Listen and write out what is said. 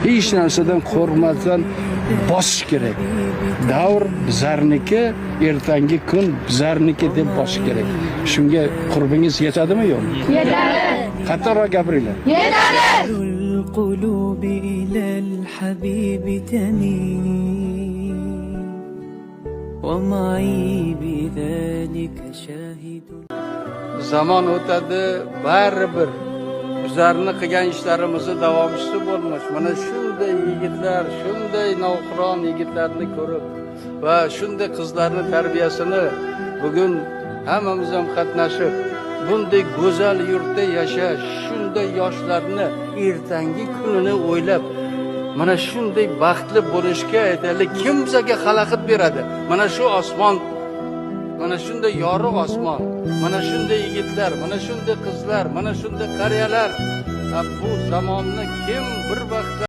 hech narsadan qo'rqmasdan bosish kerak. Davr bizarniki, ertangi kun bizarniki deb bosish kerak. Shunga qurbingiz yetadimi yo'qmi? Yetadi. Qattiqroq gapiringlar. Yetadi. القلوب إلى الحبيب تميل ومعي بذلك شاهد. Zaman o'tadi, baribir bizlarni qilgan ishlarimizni davomchisi bo'lmoq. Mana shunday yigitlar, shunday navqiron yigitlarni ko'rib va shunday qizlarni tarbiyasini bugun hammamiz ham qatnashib, bunday go'zal yurtda yashash, shunday yoshlarni ertangi kunini o'ylab, mana shunday baxtli bo'lishga aytaylik, kim bizga xalaqit beradi? Mana shu osmon, mana shunday yorug' osmon, mana shunday yigitlar, mana shunday qizlar, mana shunday qariyalar. Bu zamonni kim bir vaqtlar